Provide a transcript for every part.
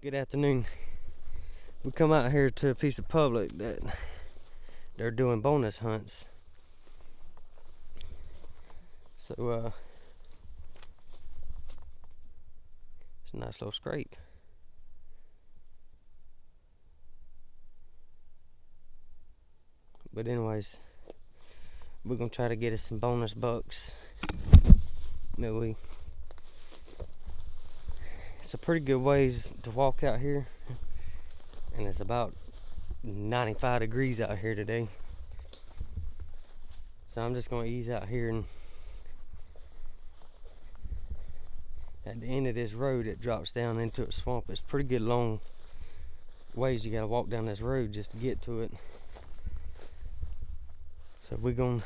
Good afternoon. We come out here to a piece of public that they're doing bonus hunts. So it's a nice little scrape. But anyways, we're gonna try to get us some bonus bucks. Maybe it's a pretty good ways to walk out here, and it's about 95 degrees out here today. So I'm just gonna ease out here, and at the end of this road it drops down into a swamp. It's pretty good long ways you gotta walk down this road just to get to it. So we're gonna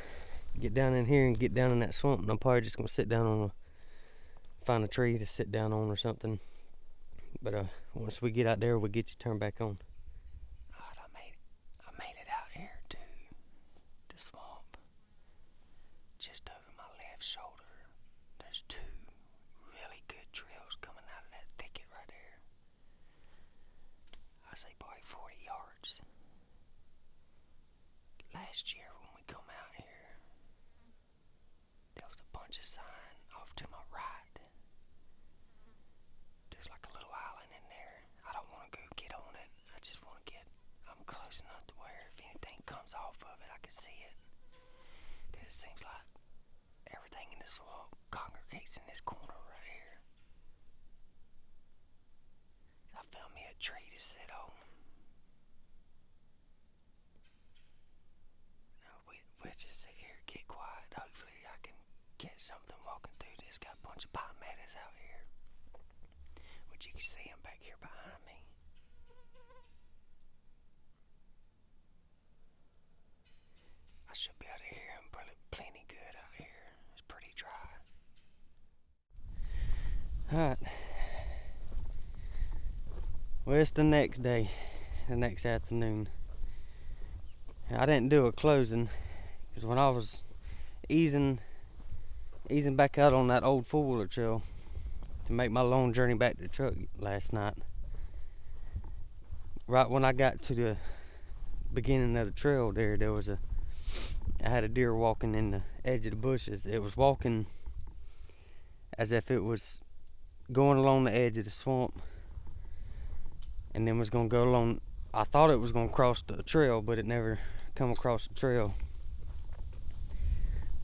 get down in here and get down in that swamp, and I'm probably just gonna sit down on find a tree to sit down on or something. But once we get out there, we'll get you turned back on. Alright, I made it out here to the swamp. Just over my left shoulder, there's two really good trails coming out of that thicket right there. I say probably 40 yards. Last year when we come out here, there was a bunch of sign off to my right. There's like a little island in there. I don't want to go get on it. I just want to I'm close enough to where if anything comes off of it, I can see it. Because it seems like everything in the swamp congregates in this corner right here. So I found me a tree to sit on. We'll just sit here, get quiet. Hopefully I can get something walking through this. Got a bunch of palmettos out here, which you can see them back here behind me. I should be able to hear them plenty good out here. It's pretty dry. Alright. Well, it's the next day, the next afternoon. I didn't do a closing because when I was easing back out on that old four-wheeler trail to make my long journey back to the truck last night, right when I got to the beginning of the trail I had a deer walking in the edge of the bushes. It was walking as if it was going along the edge of the swamp, and then was going to go along. I thought it was going to cross the trail, but it never come across the trail.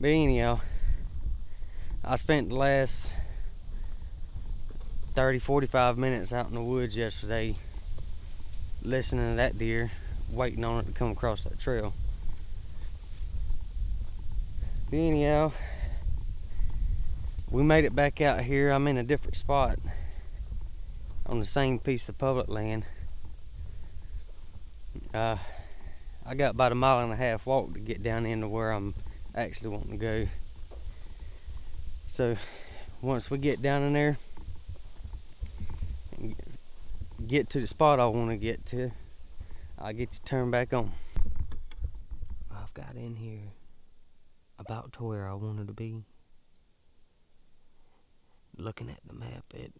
But anyhow, I spent the last 30-45 minutes out in the woods yesterday listening to that deer, waiting on it to come across that trail. But anyhow, we made it back out here. I'm in a different spot on the same piece of public land. I got about a 1.5 mile walk to get down into where I'm actually wanting to go. So once we get down in there and get to the spot I want to get to, I'll get you turned back on. I've got in here about to where I wanted to be. Looking at the map, it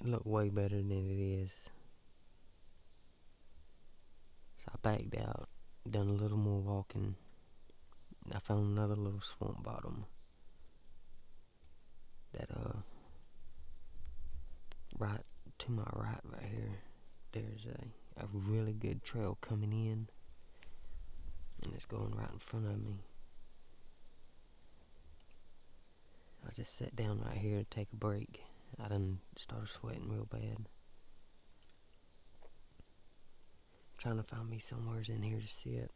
looked way better than it is. So I backed out, done a little more walking. I found another little swamp bottom that right to my right here, there's a really good trail coming in, and it's going right in front of me. I just sat down right here to take a break. I done started sweating real bad. Trying to find me somewheres in here to sit.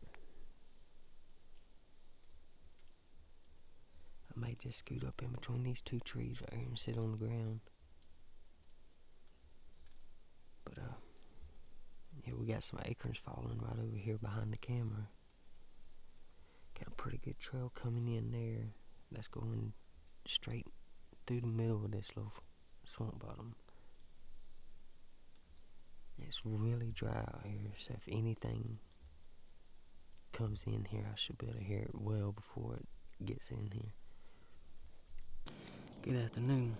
I might just scoot up in between these two trees right here and sit on the ground. But yeah, we got some acorns falling right over here behind the camera. Got a pretty good trail coming in there. That's going straight through the middle of this little swamp bottom. It's really dry out here, so if anything comes in here, I should be able to hear it well before it gets in here. Good afternoon.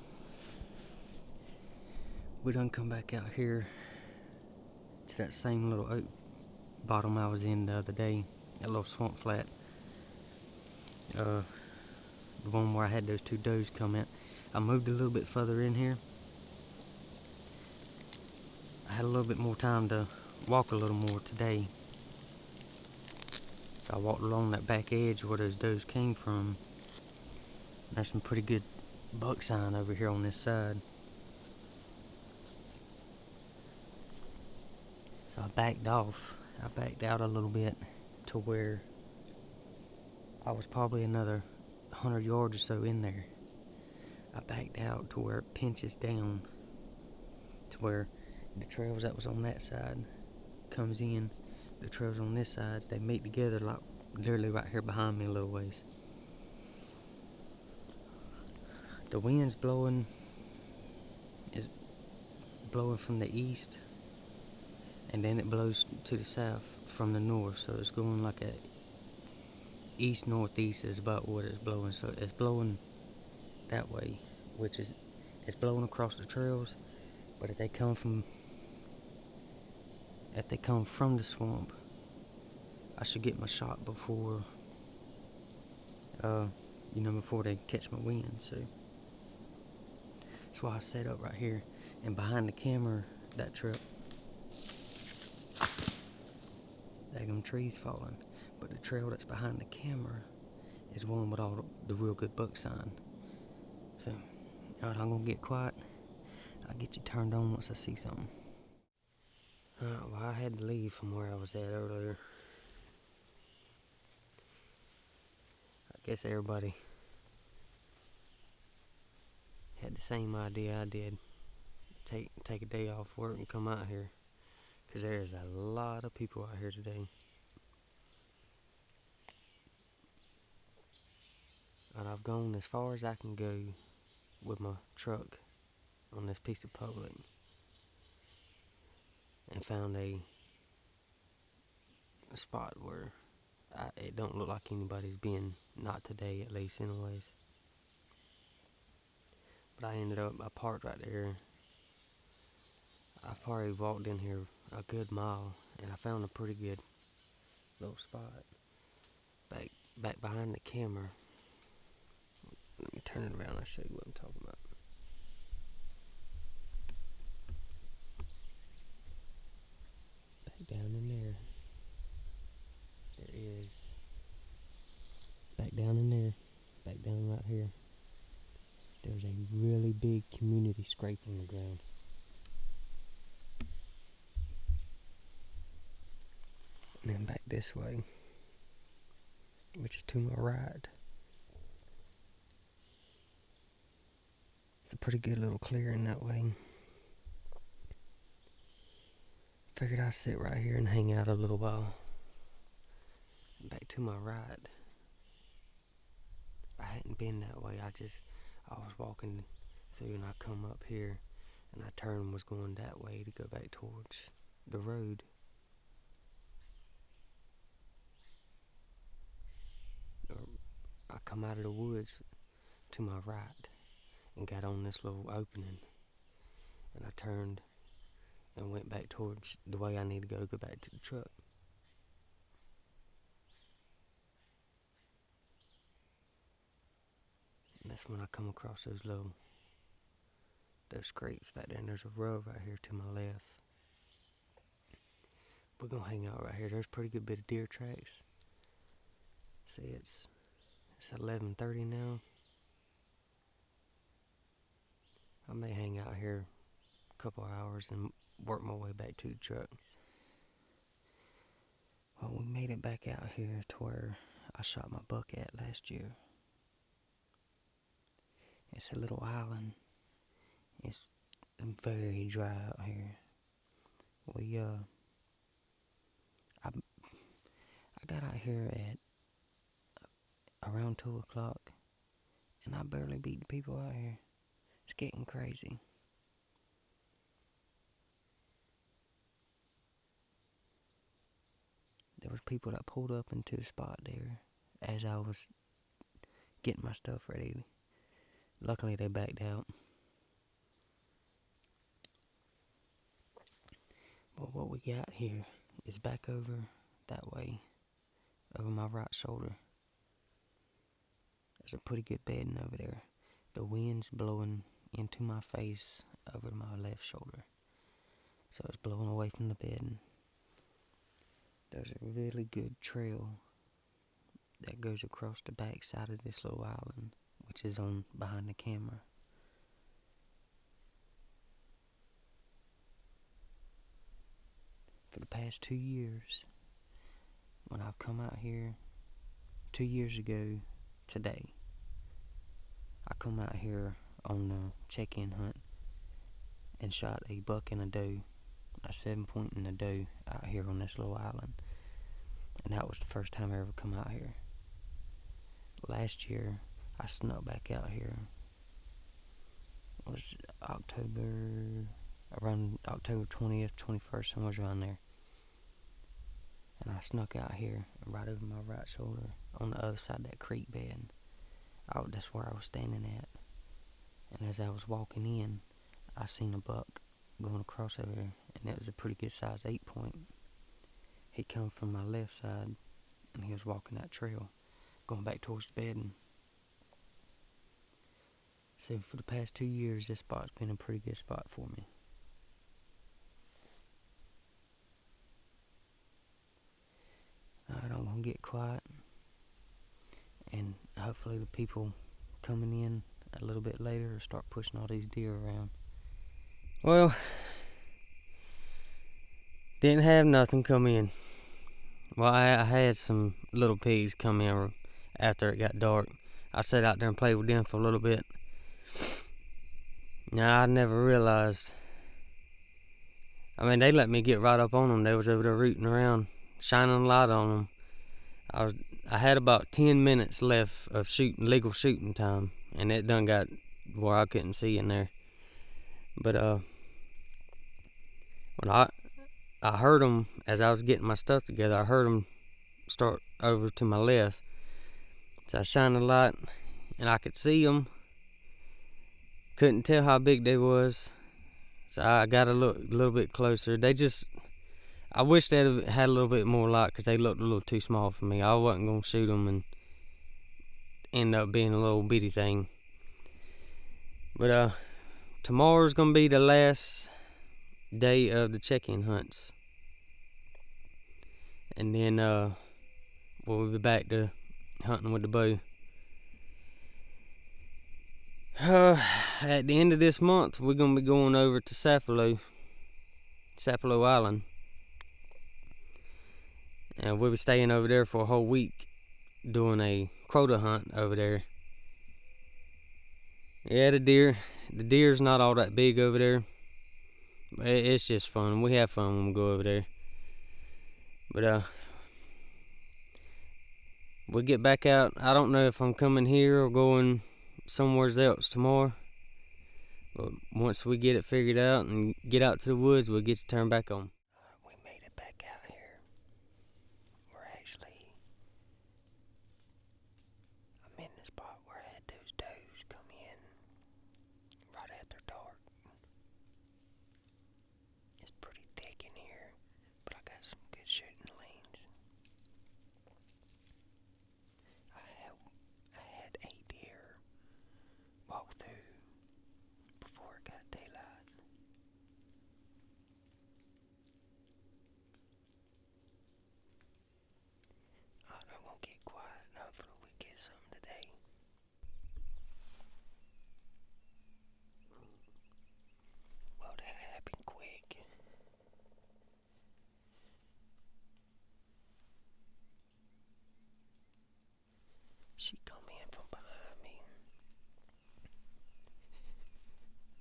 We done come back out here to that same little oak bottom I was in the other day, that little swamp flat. The one where I had those two does come in. I moved a little bit further in here. I had a little bit more time to walk a little more today. So I walked along that back edge where those does came from. There's some pretty good buck sign over here on this side. So I backed off. I backed out a little bit to where I was probably another 100 yards or so in there. I backed out to where it pinches down to where the trails that was on that side comes in. The trails on this side, they meet together like literally right here behind me a little ways. The wind's blowing from the east, and then it blows to the south from the north, so it's going like a east northeast is about what it's blowing. So it's blowing that way, which is it's blowing across the trails. But if they come from the swamp, I should get my shot before before they catch my wind. So that's why I set up right here, and behind the camera, that truck, daggum trees falling. But the trail that's behind the camera is one with all the real good buck sign. So, alright, I'm gonna get quiet. I'll get you turned on once I see something. Alright, well, I had to leave from where I was at earlier. I guess everybody had the same idea I did. Take a day off work and come out here. Because there's a lot of people out here today. And I've gone as far as I can go with my truck on this piece of public and found a spot where it don't look like anybody's been, not today at least anyways. But I parked right there. I probably walked in here a good mile, and I found a pretty good little spot back behind the camera. Let me turn it around, I'll show you what I'm talking about. Back down in there is, back down in there, back down right here, there's a really big community scrape on the ground. And then back this way, which is to my right, it's a pretty good little clearing that way. Figured I'd sit right here and hang out a little while. Back to my right, I hadn't been that way. I was walking through and I come up here and I turned and was going that way to go back towards the road. I come out of the woods to my right and got on this little opening, and I turned and went back towards the way I need to go back to the truck. And that's when I come across those scrapes back there, and there's a road right here to my left. We're gonna hang out right here. There's a pretty good bit of deer tracks. See, it's 11:30 now. I may hang out here a couple hours and work my way back to the truck. Well, we made it back out here to where I shot my buck at last year. It's a little island. It's very dry out here. I got out here at around 2 o'clock, and I barely beat the people out here. It's getting crazy. There was people that pulled up into the spot there as I was getting my stuff ready. Luckily, they backed out. Well, what we got here is back over that way, over my right shoulder. There's a pretty good bedding over there. The wind's blowing into my face over my left shoulder, so it's blowing away from the bedding. There's a really good trail that goes across the back side of this little island, which is on behind the camera. For the past 2 years, when I've come out here, 2 years ago today, I come out here on the check-in hunt and shot a buck and a doe, a 7-point and a doe out here on this little island. And that was the first time I ever come out here. Last year, I snuck back out here. It was around October 20th, 21st, somewhere around there. And I snuck out here, right over my right shoulder, on the other side of that creek bed. That's where I was standing at. And as I was walking in, I seen a buck going across over there, and it was a pretty good size 8-point. He come from my left side, and he was walking that trail, going back towards the bedding. So for the past 2 years, this spot's been a pretty good spot for me. Alright, I'm gonna get quiet, and hopefully the people coming in a little bit later will start pushing all these deer around. Well, didn't have nothing come in. Well, I had some little pigs come in after it got dark. I sat out there and played with them for a little bit. Now, I never realized. I mean, they let me get right up on them. They was over there rooting around, shining a light on them. I had about 10 minutes left of legal shooting time, and it done got where I couldn't see in there. But when I heard them as I was getting my stuff together, I heard them start over to my left. So I shined the light, and I could see them. Couldn't tell how big they was, so I got a little bit closer. I wish they had a little bit more light, because they looked a little too small for me. I wasn't going to shoot them and end up being a little bitty thing. But tomorrow's going to be the last day of the check-in hunts. And then we'll be back to hunting with the bow. At the end of this month, we're going to be going over to Sapelo Island. And we'll be staying over there for a whole week, doing a quota hunt over there. Yeah, the deer's not all that big over there. It's just fun. We have fun when we go over there. But we'll get back out. I don't know if I'm coming here or going somewhere else tomorrow. But once we get it figured out and get out to the woods, we'll get you turned back on. We made it back out here. I'm in the spot where I had those does come in right after dark. It's pretty thick in here, but I got some good shooting lanes. I had a deer walk through before it got daylight. I'm gonna get quiet and hopefully we get something today. Well, that happened quick. She come in from behind me.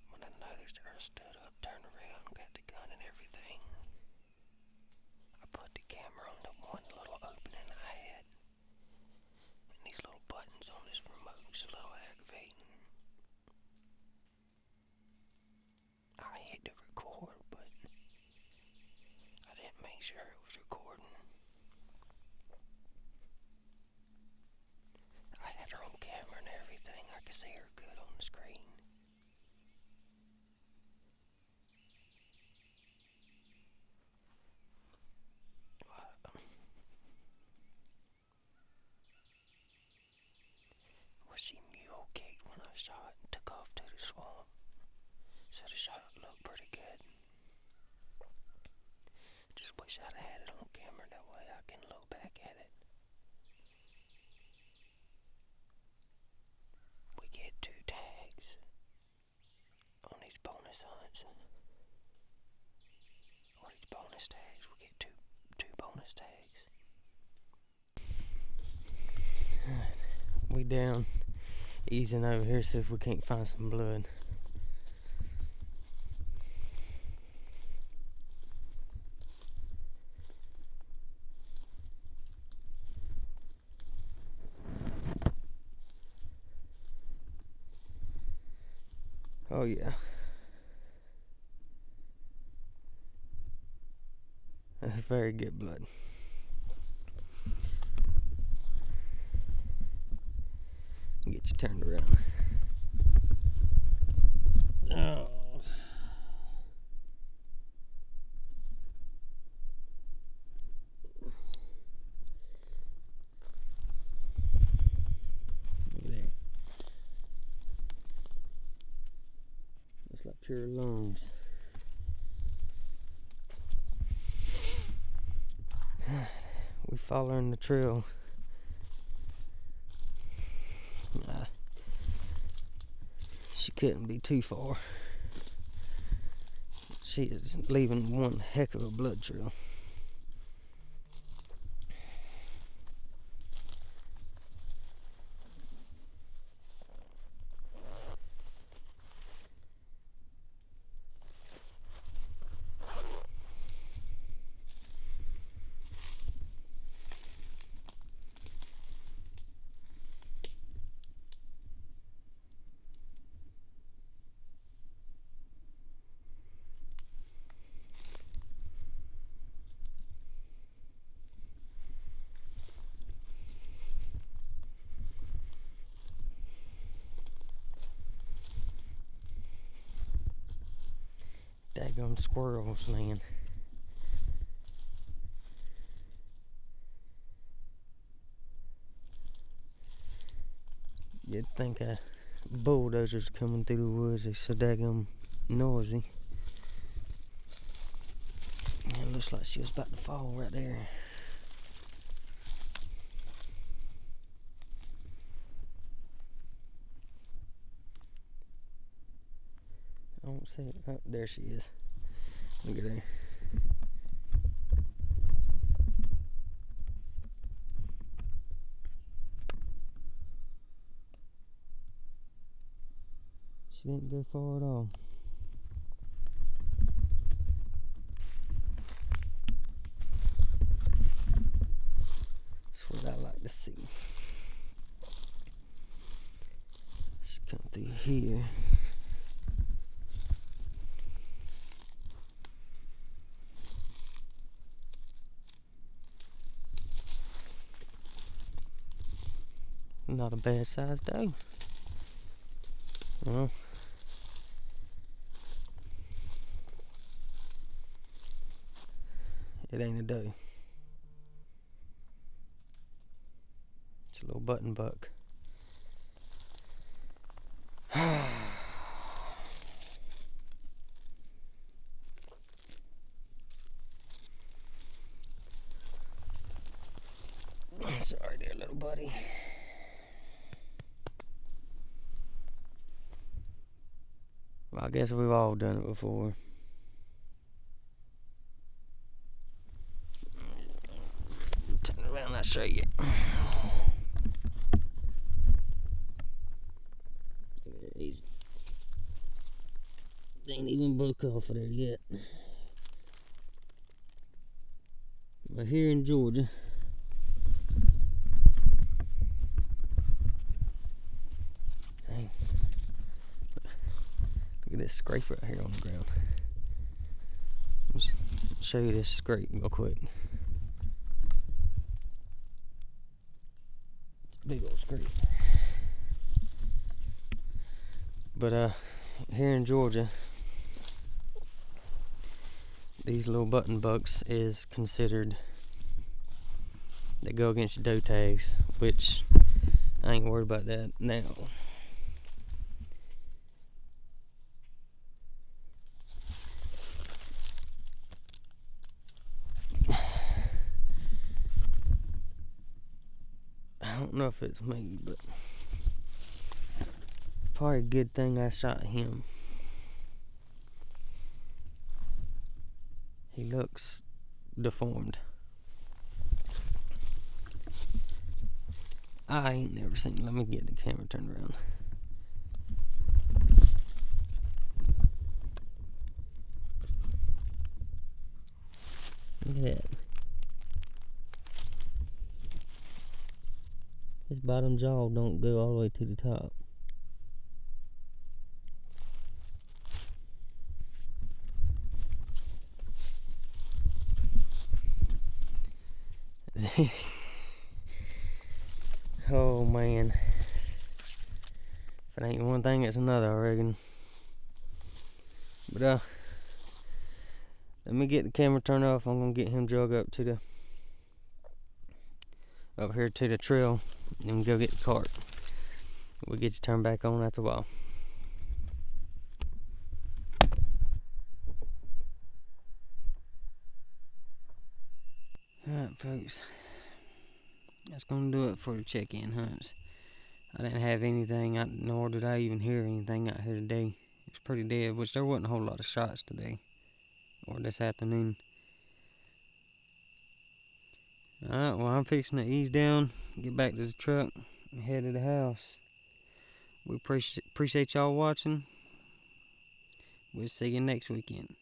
When I noticed her, I stood up, turned around, got the gun and everything. I put the camera on the one little opening I had. And these little buttons on this remote is a little aggravating. I hit the record, but I didn't make sure it was recording. I had her on camera and everything. I could see her good on the screen. wish I'd had it on camera, that way I can look back at it. We get 2 tags on these bonus hunts. On these bonus tags, we get two bonus tags. Alright, we down, easing over here, see if we can't find some blood. Oh yeah. That's very good blood. Get you turned around. Oh. Look there. Looks like pure lungs. We following the trail. She couldn't be too far. She is leaving one heck of a blood trail. Daggum squirrels, man. You'd think a bulldozer's coming through the woods. They're so daggum noisy. It looks like she was about to fall right there. I don't see it. Oh, there she is. Look at her. She didn't go far at all. That's what I like to see. She come through here. Not a bad sized doe. Well, it ain't a doe. It's a little button buck. Sorry there, little buddy. Well, I guess we've all done it before. Turn around, I'll show you. He's ain't even broke off of there yet. But here in Georgia, dang, look at this scrape right here on the ground. Let me show you this scrape real quick. It's a big old scrape. But here in Georgia, these little button bucks is considered, they go against your doe tags, which I ain't worried about that now. don't know if it's me, but probably a good thing I shot him. He looks deformed. I ain't never seen. Let me get the camera turned around. Look at that. His bottom jaw don't go all the way to the top. Oh man. If it ain't one thing, it's another, I reckon. But let me get the camera turned off. I'm gonna get him drug up here to the trail, and then go get the cart. We'll get you turned back on after a while. Alright folks, that's gonna do it for the check-in hunts. I didn't have anything, nor did I even hear anything out here today. It's pretty dead, which there wasn't a whole lot of shots today, or this afternoon. Alright, well I'm fixing to ease down, get back to the truck, and head to the house. We appreciate y'all watching. We'll see you next weekend.